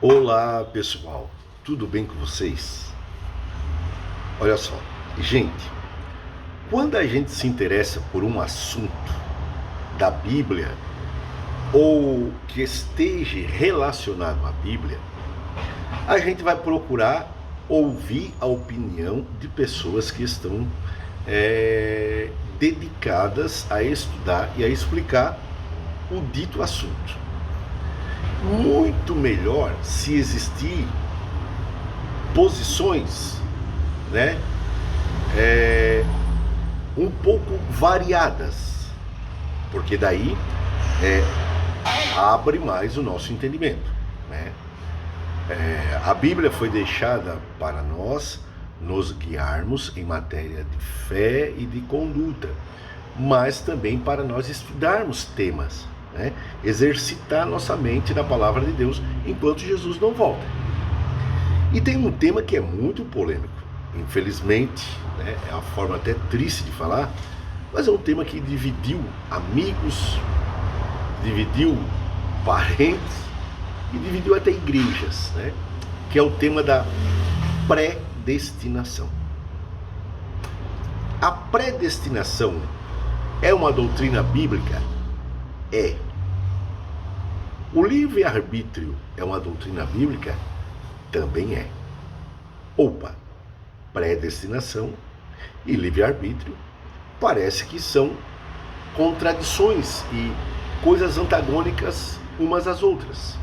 Olá pessoal, tudo bem com vocês? Olha só, gente, quando a gente se interessa por um assunto da Bíblia ou que esteja relacionado à Bíblia, a gente vai procurar ouvir a opinião de pessoas que estão dedicadas a estudar e a explicar o dito assunto. Muito melhor se existir posições, né, um pouco variadas, porque daí abre mais o nosso entendimento, né? A Bíblia foi deixada para nós nos guiarmos em matéria de fé e de conduta, mas também para nós estudarmos temas, né? Exercitar nossa mente na palavra de Deus enquanto Jesus não volta. E tem um tema que é muito polêmico, infelizmente, né? É uma forma até triste de falar, mas é um tema que dividiu amigos, dividiu parentes e dividiu até igrejas, né? Que é o tema da predestinação. A predestinação é uma doutrina bíblica? É. O livre-arbítrio é uma doutrina bíblica? Também é. Opa, predestinação e livre-arbítrio parece que são contradições e coisas antagônicas umas às outras.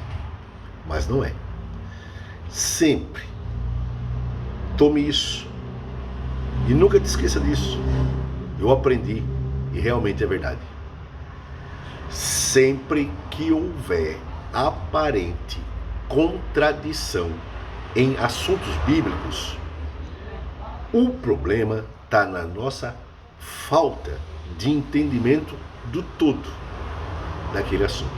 Mas não é. Sempre tome isso e nunca te esqueça disso. Eu aprendi e realmente é verdade. Sempre que houver aparente contradição em assuntos bíblicos, o problema está na nossa falta de entendimento do todo daquele assunto.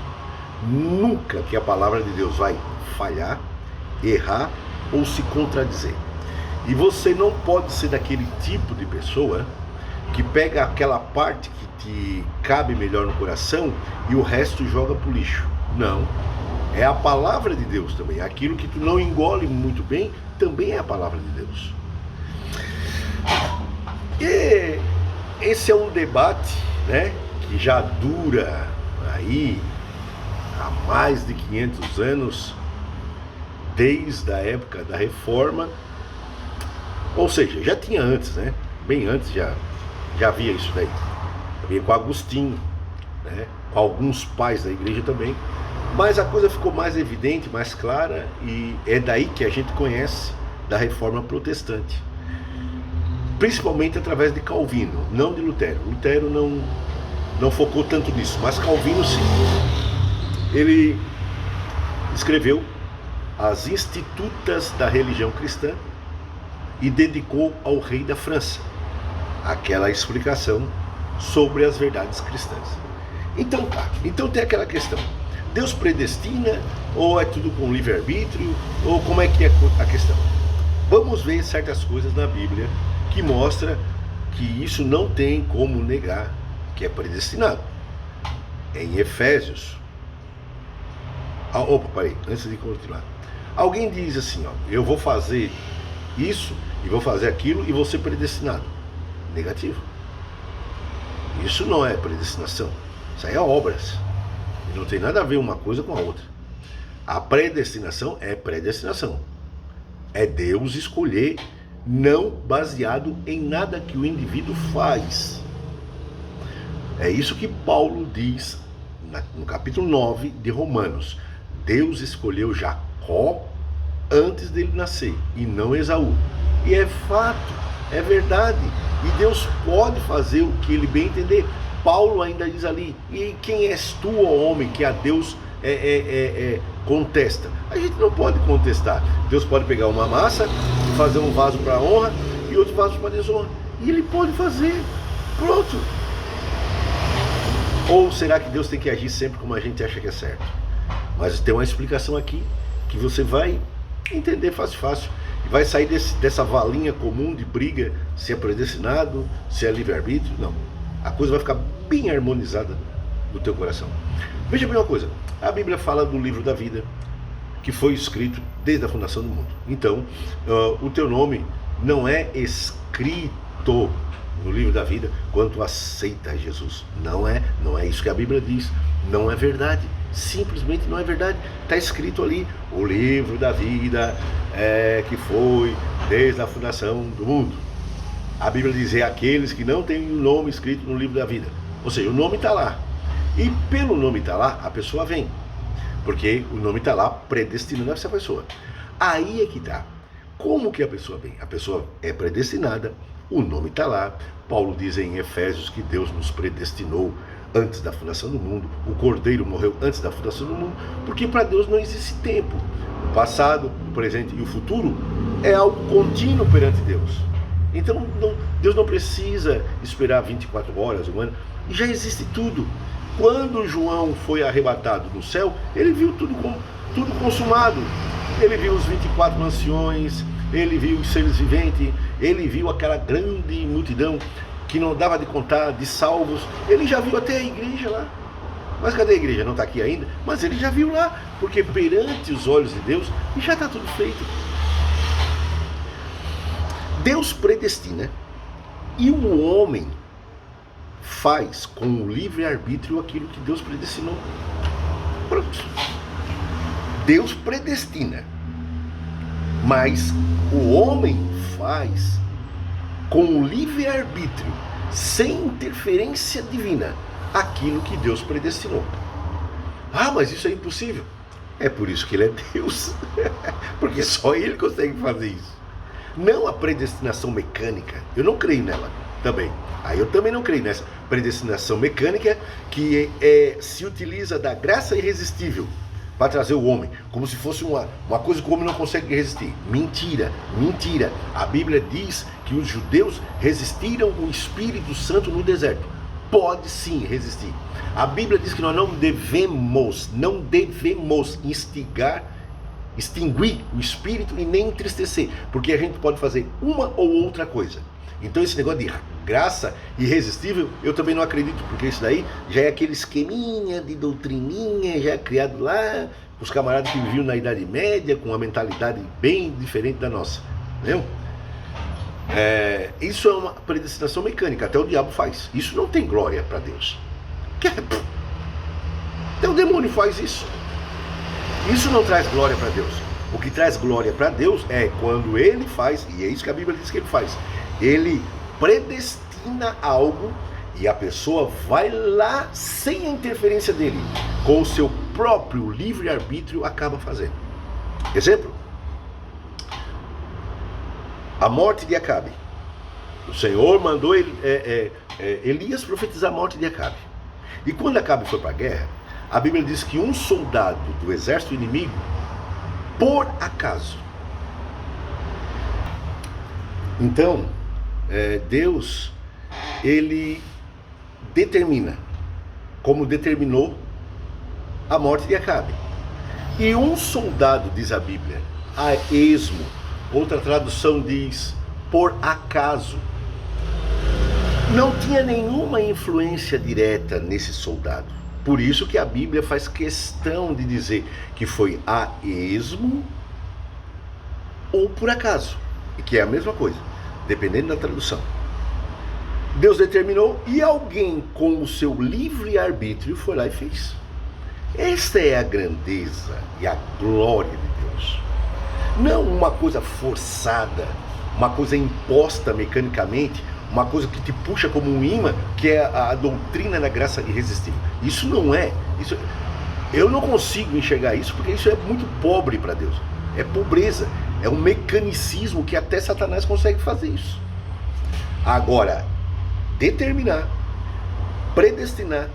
Nunca que a palavra de Deus vai falhar, errar ou se contradizer. E você não pode ser daquele tipo de pessoa que pega aquela parte que te cabe melhor no coração e o resto joga pro lixo. Não. É a palavra de Deus também. Aquilo que tu não engole muito bem também é a palavra de Deus. E esse é um debate, né, que já dura aí há mais de 500 anos, desde a época da Reforma. Ou seja, já tinha antes, né? Bem antes já havia isso daí. Havia com Agostinho, né? Com alguns pais da igreja também. Mas a coisa ficou mais evidente, mais clara, e é daí que a gente conhece da Reforma Protestante. Principalmente através de Calvino, não de Lutero. Lutero não focou tanto nisso, mas Calvino sim. Ele escreveu as Institutas da Religião Cristã e dedicou ao rei da França aquela explicação sobre as verdades cristãs. Então tá, então tem aquela questão, Deus predestina ou é tudo com livre-arbítrio, ou como é que é a questão? Vamos ver certas coisas na Bíblia que mostra que isso não tem como negar que é predestinado. Em Efésios, antes de continuar, alguém diz assim, ó, eu vou fazer isso e vou fazer aquilo e vou ser predestinado. Negativo. Isso não é predestinação. Isso aí é obras. E não tem nada a ver uma coisa com a outra. A predestinação é predestinação. É Deus escolher, não baseado em nada que o indivíduo faz. É isso que Paulo diz no capítulo 9 de Romanos. Deus escolheu Jacó antes dele nascer e não Esaú. E é fato, é verdade. E Deus pode fazer o que ele bem entender. Paulo ainda diz ali, e quem és tu, ó homem, que a Deus contesta? A gente não pode contestar. Deus pode pegar uma massa, fazer um vaso para honra e outro vaso para desonra. E ele pode fazer. Pronto. Ou será que Deus tem que agir sempre como a gente acha que é certo? Mas tem uma explicação aqui que você vai entender fácil. E vai sair dessa valinha comum de briga, se é predestinado, se é livre-arbítrio. Não. A coisa vai ficar bem harmonizada no teu coração. Veja bem uma coisa. A Bíblia fala do livro da vida. que foi escrito desde a fundação do mundo. Então, o teu nome não é escrito no livro da vida quando tu aceita Jesus. Não é isso que a Bíblia diz. Não é verdade. Simplesmente não é verdade. Está escrito ali, o livro da vida que foi desde a fundação do mundo. A Bíblia diz, aqueles que não têm o nome escrito no livro da vida. Ou seja, o nome está lá. E pelo nome estar lá, a pessoa vem. Porque o nome está lá predestinando essa pessoa. Aí é que está. Como que a pessoa vem? A pessoa é predestinada, o nome está lá. Paulo diz em Efésios que Deus nos predestinou antes da fundação do mundo. O Cordeiro morreu antes da fundação do mundo, porque para Deus não existe tempo. O passado, o presente e o futuro é algo contínuo perante Deus. Então Deus não precisa esperar 24 horas, um ano, e já existe tudo. Quando João foi arrebatado no céu, ele viu tudo consumado. Ele viu os 24 anciões, ele viu os seres viventes, ele viu aquela grande multidão que não dava de contar, de salvos. Ele já viu até a igreja lá. Mas cadê a igreja? Não está aqui ainda? Mas ele já viu lá, porque perante os olhos de Deus já está tudo feito. Deus predestina e o homem faz com o livre-arbítrio aquilo que Deus predestinou. Pronto. Deus predestina, mas o homem faz com o livre-arbítrio, sem interferência divina, aquilo que Deus predestinou. Ah, mas isso é impossível. É por isso que ele é Deus. Porque só ele consegue fazer isso. Não a predestinação mecânica. Eu não creio nela também. Aí eu também não creio nessa predestinação mecânica que se utiliza da graça irresistível para trazer o homem, como se fosse uma coisa que o homem não consegue resistir. Mentira, mentira. A Bíblia diz que os judeus resistiram o Espírito Santo no deserto. Pode sim resistir. A Bíblia diz que nós não devemos extinguir o Espírito e nem entristecer, porque a gente pode fazer uma ou outra coisa. Então esse negócio de graça irresistível, eu também não acredito, porque isso daí já é aquele esqueminha de doutrininha, já é criado lá, os camaradas que viviam na Idade Média, com uma mentalidade bem diferente da nossa, entendeu? Isso é uma predestinação mecânica, até o diabo faz. Isso não tem glória para Deus. Até o demônio faz isso. Isso não traz glória para Deus. O que traz glória para Deus é quando ele faz, e é isso que a Bíblia diz que ele faz. Ele predestina algo e a pessoa vai lá sem a interferência dele, com o seu próprio livre-arbítrio acaba fazendo. Exemplo: a morte de Acabe. O Senhor mandou Elias profetizar a morte de Acabe. E quando Acabe foi para a guerra, a Bíblia diz que um soldado do exército inimigo, por acaso. Então, Deus, ele determina, como determinou a morte de Acabe. E um soldado, diz a Bíblia, a esmo, outra tradução diz, por acaso, não tinha nenhuma influência direta nesse soldado. Por isso que a Bíblia faz questão de dizer que foi a esmo ou por acaso, que é a mesma coisa, dependendo da tradução. Deus determinou e alguém com o seu livre-arbítrio foi lá e fez. Esta é a grandeza e a glória de Deus. Não uma coisa forçada, uma coisa imposta mecanicamente, uma coisa que te puxa como um imã, que é a doutrina da graça irresistível. Isso não é. Eu não consigo enxergar isso, porque isso é muito pobre para Deus. É pobreza. É um mecanicismo que até Satanás consegue fazer isso. Agora, determinar, predestinar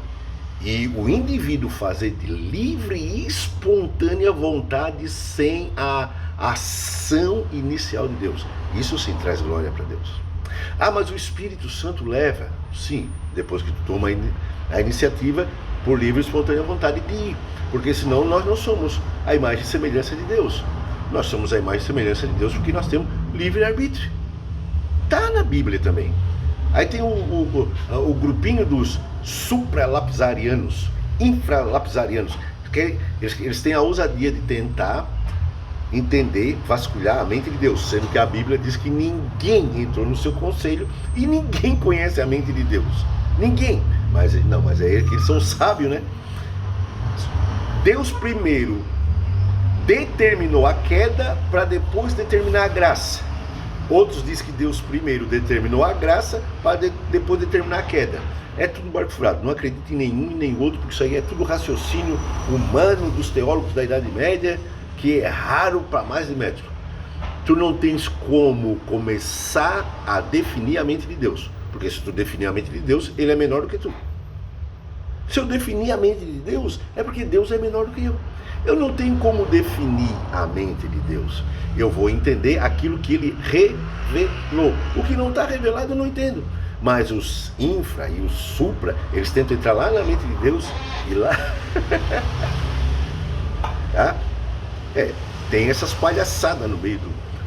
e o indivíduo fazer de livre e espontânea vontade sem a ação inicial de Deus. Isso sim traz glória para Deus. Ah, mas o Espírito Santo leva, sim, depois que tu toma a iniciativa por livre e espontânea vontade de ir, porque senão nós não somos a imagem e semelhança de Deus. Nós somos a imagem e semelhança de Deus porque nós temos livre-arbítrio. Está na Bíblia também. Aí tem o grupinho dos supralapsarianos, infralapsarianos, Eles têm a ousadia de tentar entender, vasculhar a mente de Deus, sendo que a Bíblia diz que ninguém entrou no seu conselho e ninguém conhece a mente de Deus. Ninguém. Mas é ele que eles são sábios, né? Deus primeiro determinou a queda para depois determinar a graça. Outros dizem que Deus primeiro determinou a graça para depois determinar a queda. É tudo barco furado. Não acredito em nenhum e nem outro, porque isso aí é tudo raciocínio humano dos teólogos da Idade Média, que é raro para mais de metro. Tu não tens como começar a definir a mente de Deus, porque se tu definir a mente de Deus, ele é menor do que tu. Se eu definir a mente de Deus, é porque Deus é menor do que eu. Eu não tenho como definir a mente de Deus. Eu vou entender aquilo que ele revelou. O que não está revelado eu não entendo. Mas os infra e os supra, eles tentam entrar lá na mente de Deus e lá... Tá? Tem essas palhaçadas no meio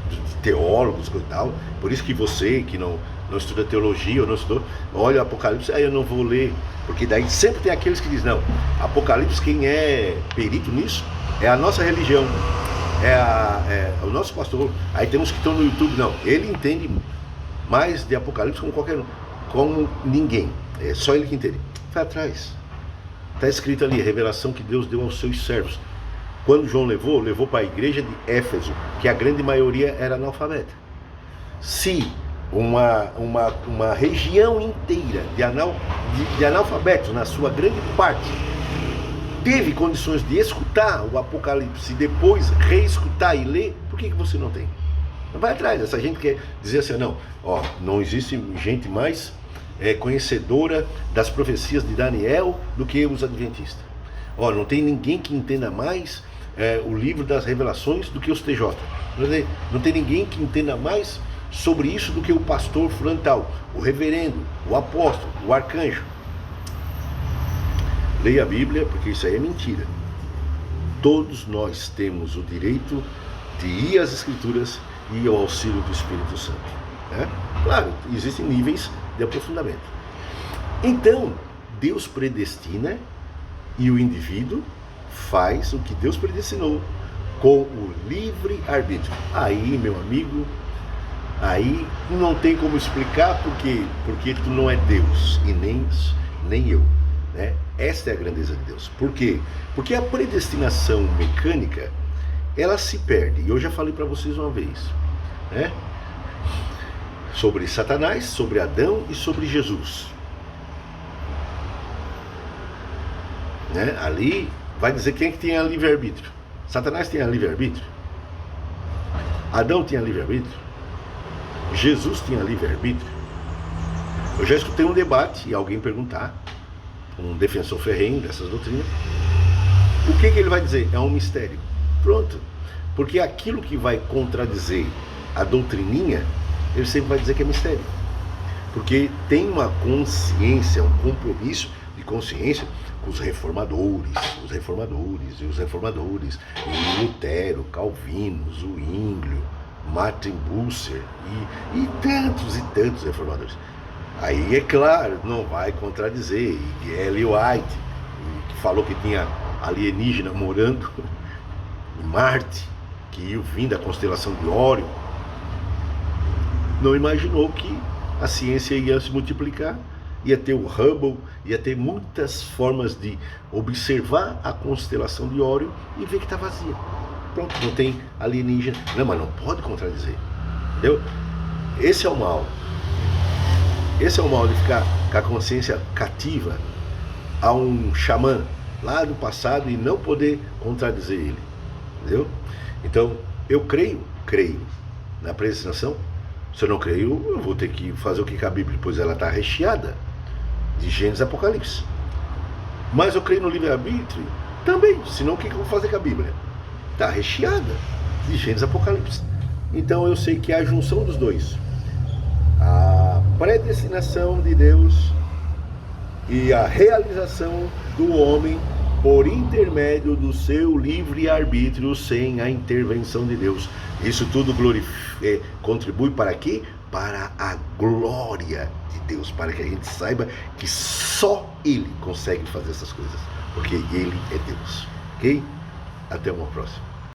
de teólogos e tal. Por isso que você que não estuda teologia ou não estudou, olha o Apocalipse, aí eu não vou ler, porque daí sempre tem aqueles que dizem, não, Apocalipse, quem é perito nisso é a nossa religião, é o nosso pastor. Aí temos que estão no YouTube, não, ele entende mais de Apocalipse como ninguém, é só ele que entende. Vai atrás, está escrito ali, a revelação que Deus deu aos seus servos. Quando João levou para a igreja de Éfeso, que a grande maioria era analfabeta. Se uma região inteira de analfabetos, na sua grande parte, teve condições de escutar o Apocalipse e depois reescutar e ler, por que você não tem? Vai atrás, essa gente quer dizer assim, não existe gente mais conhecedora das profecias de Daniel do que os adventistas. Não tem ninguém que entenda mais o livro das revelações do que os TJ. Não tem ninguém que entenda mais sobre isso do que o pastor fulano tal, o reverendo, o apóstolo, o arcanjo. Leia a Bíblia, porque isso aí é mentira. Todos nós temos o direito de ir às Escrituras e ao auxílio do Espírito Santo, né? Claro, existem níveis de aprofundamento. Então, Deus predestina e o indivíduo faz o que Deus predestinou com o livre-arbítrio. Aí, meu amigo, aí não tem como explicar porque tu não é Deus e nem eu, né? Esta é a grandeza de Deus. Por quê? Porque a predestinação mecânica, ela se perde. E eu já falei para vocês uma vez, né? Sobre Satanás, sobre Adão e sobre Jesus, né? Ali vai dizer quem é que tem a livre-arbítrio. Satanás tem a livre-arbítrio? Adão tinha livre-arbítrio? Jesus tinha livre-arbítrio? Eu já escutei um debate e alguém perguntar, um defensor ferrenho dessas doutrinas, o que ele vai dizer? É um mistério. Pronto. Porque aquilo que vai contradizer a doutrininha, ele sempre vai dizer que é mistério. Porque tem uma consciência, um compromisso de consciência com os reformadores, e Lutero, Calvino, Zwinglio, Martin Bucer e tantos reformadores. Aí, é claro, não vai contradizer. E Ellen White, que falou que tinha alienígena morando em Marte, que ia vir da constelação de Órion, não imaginou que a ciência ia se multiplicar, ia ter o Hubble, ia ter muitas formas de observar a constelação de Órion e ver que está vazia. Pronto, não tem alienígena. Não, mas não pode contradizer. Entendeu? Esse é o mal. Esse é o mal de ficar com a consciência cativa a um xamã lá do passado e não poder contradizer ele. Entendeu? Então, eu creio na predestinação. Se eu não creio, eu vou ter que fazer o que a Bíblia, pois ela está recheada de Gênesis e Apocalipse. Mas eu creio no livre-arbítrio também, senão o que eu vou fazer com a Bíblia? Está recheada de Gênesis e Apocalipse. Então eu sei que é a junção dos dois, a predestinação de Deus e a realização do homem por intermédio do seu livre-arbítrio sem a intervenção de Deus. Isso tudo contribui para quê? Para a glória de Deus, para que a gente saiba que só Ele consegue fazer essas coisas, porque Ele é Deus. Ok? Até uma próxima.